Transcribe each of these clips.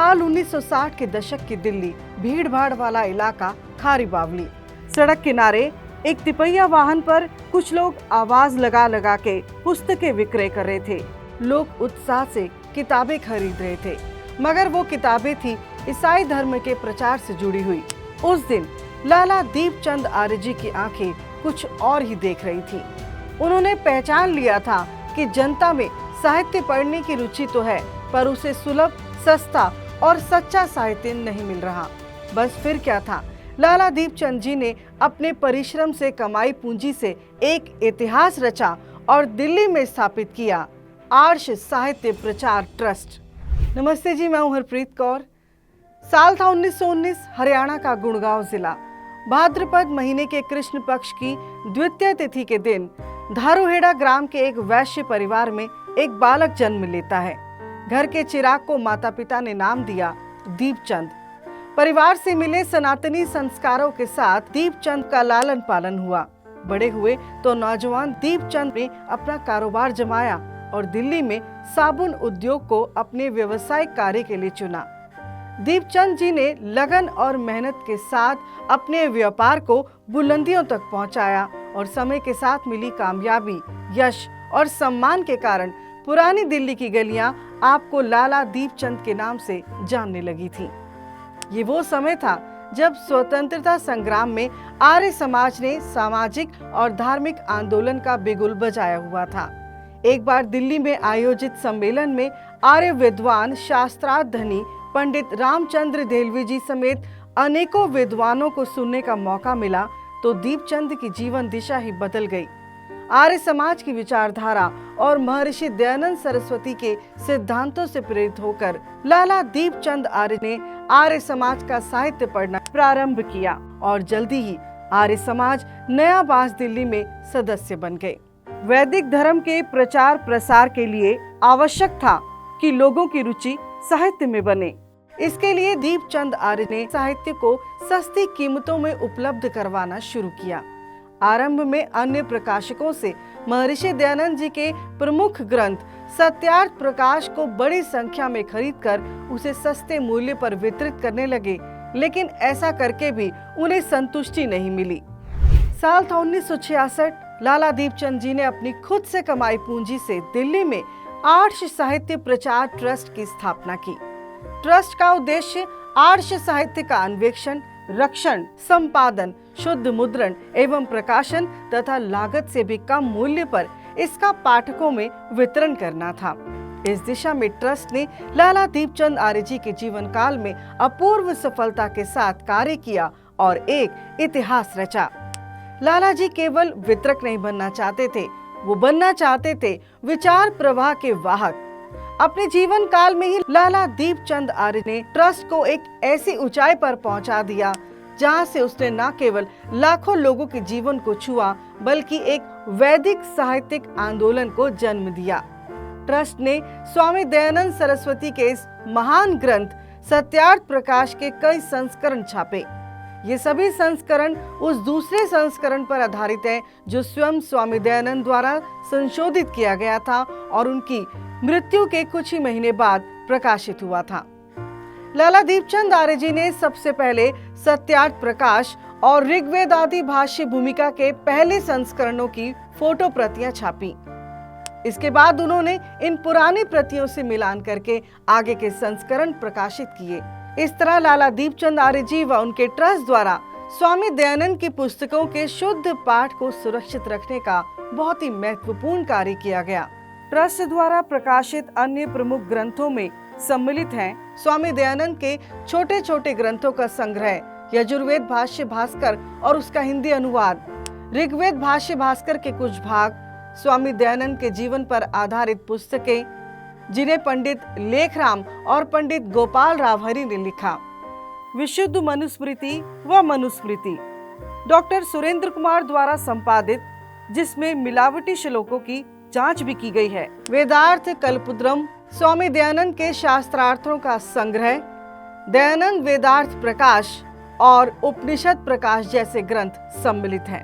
साल 1960 के दशक की दिल्ली, भीड़ भाड़ वाला इलाका खारी बावली। सड़क किनारे एक तिपहिया वाहन पर कुछ लोग आवाज लगा लगा के पुस्तकें विक्रय कर रहे थे। लोग उत्साह से किताबें खरीद रहे थे, मगर वो किताबें थी ईसाई धर्म के प्रचार से जुड़ी हुई। उस दिन लाला दीपचंद आर्य जी की आंखें कुछ और ही देख रही थी। उन्होंने पहचान लिया था कि जनता में साहित्य पढ़ने की रुचि तो है, पर उसे सुलभ, सस्ता और सच्चा साहित्य नहीं मिल रहा। बस फिर क्या था, लाला दीपचंद जी ने अपने परिश्रम से कमाई पूंजी से एक इतिहास रचा और दिल्ली में स्थापित किया आर्ष साहित्य प्रचार ट्रस्ट। नमस्ते जी, मैं हूं हरप्रीत कौर। साल था 1919, हरियाणा का गुड़गांव जिला। भाद्रपद महीने के कृष्ण पक्ष की द्वितीय तिथि के दिन धारूहेड़ा ग्राम के एक वैश्य परिवार में एक बालक जन्म लेता है। घर के चिराग को माता पिता ने नाम दिया दीपचंद। परिवार से मिले सनातनी संस्कारों के साथ दीपचंद का लालन पालन हुआ। बड़े हुए तो नौजवान दीपचंद ने अपना कारोबार जमाया और दिल्ली में साबुन उद्योग को अपने व्यवसायिक कार्य के लिए चुना। दीपचंद जी ने लगन और मेहनत के साथ अपने व्यापार को बुलंदियों तक पहुंचाया और समय के साथ मिली कामयाबी, यश और सम्मान के कारण पुरानी दिल्ली की गलियां आपको लाला दीपचंद के नाम से जानने लगी थी। ये वो समय था जब स्वतंत्रता संग्राम में आर्य समाज ने सामाजिक और धार्मिक आंदोलन का बिगुल बजाया हुआ था। एक बार दिल्ली में आयोजित सम्मेलन में आर्य विद्वान, शास्त्रार्थ धनी पंडित रामचंद्र देलवी जी समेत अनेकों विद्वानों को सुनने का मौका मिला तो दीपचंद की जीवन दिशा ही बदल गई। आर्य समाज की विचारधारा और महर्षि दयानंद सरस्वती के सिद्धांतों से प्रेरित होकर लाला दीपचंद आर्य ने आर्य समाज का साहित्य पढ़ना प्रारंभ किया और जल्दी ही आर्य समाज नया बांस दिल्ली में सदस्य बन गए। वैदिक धर्म के प्रचार प्रसार के लिए आवश्यक था कि लोगों की रुचि साहित्य में बने। इसके लिए दीपचंद आर्य ने साहित्य को सस्ती कीमतों में उपलब्ध करवाना शुरू किया। आरंभ में अन्य प्रकाशकों से महर्षि दयानंद जी के प्रमुख ग्रंथ सत्यार्थ प्रकाश को बड़ी संख्या में खरीदकर उसे सस्ते मूल्य पर वितरित करने लगे, लेकिन ऐसा करके भी उन्हें संतुष्टि नहीं मिली। साल था 1966। लाला दीपचंद जी ने अपनी खुद से कमाई पूंजी से दिल्ली में आर्ष साहित्य प्रचार ट्रस्ट की स्थापना की। ट्रस्ट का उद्देश्य आर्ष साहित्य का अन्वेषण, रक्षण, संपादन, शुद्ध मुद्रण एवं प्रकाशन तथा लागत से भी कम मूल्य पर इसका पाठकों में वितरण करना था। इस दिशा में ट्रस्ट ने लाला दीपचंद आर्य जी के जीवन काल में अपूर्व सफलता के साथ कार्य किया और एक इतिहास रचा। लाला जी केवल वितरक नहीं बनना चाहते थे, वो बनना चाहते थे विचार प्रवाह के वाहक। अपने जीवन काल में ही लाला दीपचंद आर्य ने ट्रस्ट को एक ऐसी ऊंचाई पर पहुंचा दिया जहां से उसने न केवल लाखों लोगों के जीवन को छुआ, बल्कि एक वैदिक साहित्यिक आंदोलन को जन्म दिया। ट्रस्ट ने स्वामी दयानंद सरस्वती के इस महान ग्रंथ सत्यार्थ प्रकाश के कई संस्करण छापे। ये सभी संस्करण उस दूसरे संस्करण पर आधारित है जो स्वयं स्वामी दयानंद द्वारा संशोधित किया गया था और उनकी मृत्यु के कुछ ही महीने बाद प्रकाशित हुआ था। लाला दीपचंद आर्य जी ने सबसे पहले सत्यार्थ प्रकाश और ऋग्वेद आदि भाष्य भूमिका के पहले संस्करणों की फोटो प्रतियां छापी। इसके बाद उन्होंने इन पुरानी प्रतियों से मिलान करके आगे के संस्करण प्रकाशित किए। इस तरह लाला दीपचंद आर्य जी व उनके ट्रस्ट द्वारा स्वामी दयानंद की पुस्तकों के शुद्ध पाठ को सुरक्षित रखने का बहुत ही महत्वपूर्ण कार्य किया गया। ट्रस्ट द्वारा प्रकाशित अन्य प्रमुख ग्रंथों में सम्मिलित हैं स्वामी दयानंद के छोटे छोटे ग्रंथों का संग्रह, यजुर्वेद भाष्य भास्कर और उसका हिंदी अनुवाद, ऋग्वेद भाष्य भास्कर के कुछ भाग, स्वामी दयानंद के जीवन पर आधारित पुस्तकें जिन्हें पंडित लेखराम और पंडित गोपाल राव हरि ने लिखा, विशुद्ध मनुस्मृति व मनुस्मृति डॉक्टर सुरेंद्र कुमार द्वारा संपादित, जिसमें मिलावटी श्लोकों की जांच भी की गई है, वेदार्थ कल्पद्रुम, स्वामी दयानंद के शास्त्रार्थों का संग्रह, दयानंद वेदार्थ प्रकाश और उपनिषद प्रकाश जैसे ग्रंथ सम्मिलित हैं।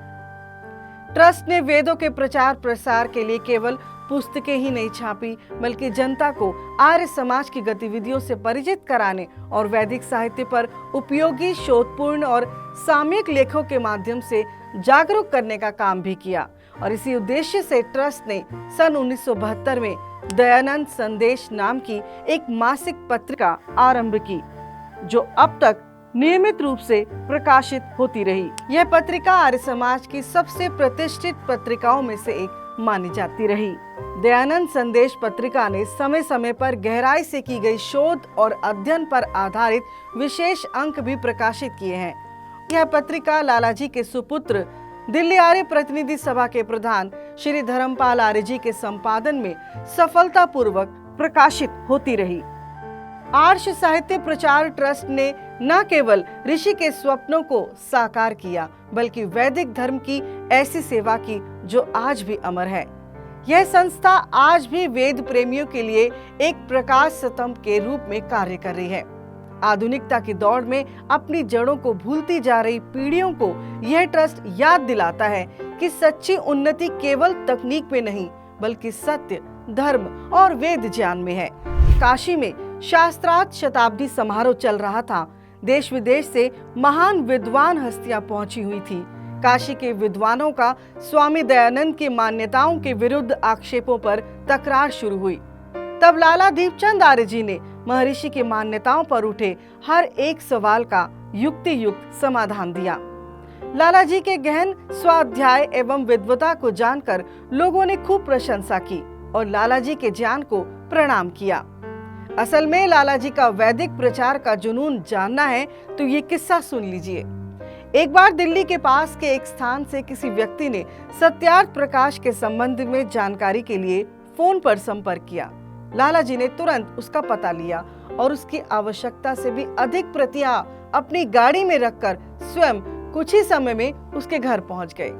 ट्रस्ट ने वेदों के प्रचार प्रसार के लिए केवल पुस्तकें ही नहीं छापी, बल्कि जनता को आर्य समाज की गतिविधियों से परिचित कराने और वैदिक साहित्य पर उपयोगी, शोधपूर्ण और सामयिक लेखों के माध्यम से जागरूक करने का काम भी किया। और इसी उद्देश्य से ट्रस्ट ने सन 1972 में दयानंद संदेश नाम की एक मासिक पत्रिका आरंभ की, जो अब तक नियमित रूप से प्रकाशित होती रही। यह पत्रिका आर्य समाज की सबसे प्रतिष्ठित पत्रिकाओं में से एक मानी जाती रही। दयानंद संदेश पत्रिका ने समय समय पर गहराई से की गई शोध और अध्ययन पर आधारित विशेष अंक भी प्रकाशित किए हैं। यह पत्रिका लालाजी के सुपुत्र दिल्ली आर्य प्रतिनिधि सभा के प्रधान श्री धर्मपाल आर्य जी के संपादन में सफलतापूर्वक प्रकाशित होती रही। आर्ष साहित्य प्रचार ट्रस्ट ने न केवल ऋषि के स्वप्नों को साकार किया, बल्कि वैदिक धर्म की ऐसी सेवा की जो आज भी अमर है। यह संस्था आज भी वेद प्रेमियों के लिए एक प्रकाश स्तंभ के रूप में कार्य कर रही है। आधुनिकता की दौड़ में अपनी जड़ों को भूलती जा रही पीढ़ियों को यह ट्रस्ट याद दिलाता है कि सच्ची उन्नति केवल तकनीक में नहीं, बल्कि सत्य, धर्म और वेद ज्ञान में है। काशी में शास्त्रार्थ शताब्दी समारोह चल रहा था। देश विदेश से महान विद्वान हस्तियां पहुंची हुई थी। काशी के विद्वानों का स्वामी दयानंद की मान्यताओं के विरुद्ध आक्षेपों पर तकरार शुरू हुई। तब लाला दीपचंद आर्य जी ने महर्षि की मान्यताओं पर उठे हर एक सवाल का युक्ति युक्त समाधान दिया। लाला जी के गहन स्वाध्याय एवं विद्वता को जानकर लोगों ने खूब प्रशंसा की और लाला जी के ज्ञान को प्रणाम किया। असल में लाला जी का वैदिक प्रचार का जुनून जानना है तो ये किस्सा सुन लीजिए। एक बार दिल्ली के पास के एक स्थान से किसी व्यक्ति ने सत्यार्थ प्रकाश के संबंध में जानकारी के लिए फोन पर संपर्क किया। लाला जी ने तुरंत उसका पता लिया और उसकी आवश्यकता से भी अधिक प्रतियां अपनी गाड़ी में रखकर स्वयं कुछ ही समय में उसके घर पहुंच गए।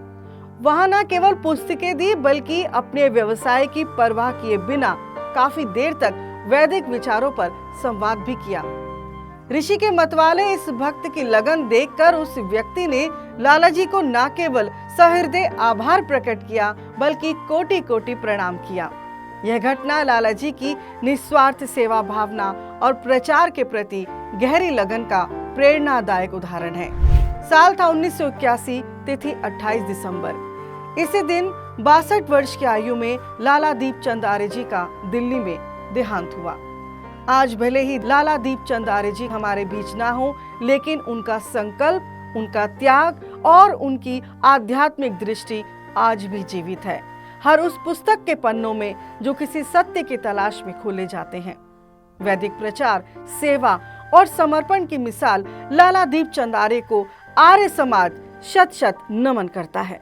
वहां न केवल पुस्तकें दी, बल्कि अपने व्यवसाय की परवाह किए बिना काफी देर तक वैदिक विचारों पर संवाद भी किया। ऋषि के मतवाले इस भक्त की लगन देखकर उस व्यक्ति ने लाला जी को न केवल सहृदय आभार प्रकट किया, बल्कि कोटि कोटि प्रणाम किया। यह घटना लाला जी की निस्वार्थ सेवा भावना और प्रचार के प्रति गहरी लगन का प्रेरणादायक उदाहरण है। साल था 1981, तिथि 28 दिसंबर। इसी दिन 62 वर्ष की आयु में लाला दीपचंद आर्य जी का दिल्ली में देहांत हुआ। आज भले ही लाला दीपचंद आर्य जी हमारे बीच ना हो, लेकिन उनका संकल्प, उनका त्याग और उनकी आध्यात्मिक दृष्टि आज भी जीवित है, हर उस पुस्तक के पन्नों में जो किसी सत्य की तलाश में खोले जाते हैं। वैदिक प्रचार, सेवा और समर्पण की मिसाल लाला दीपचंद आर्य को आर्य समाज शत शत नमन करता है।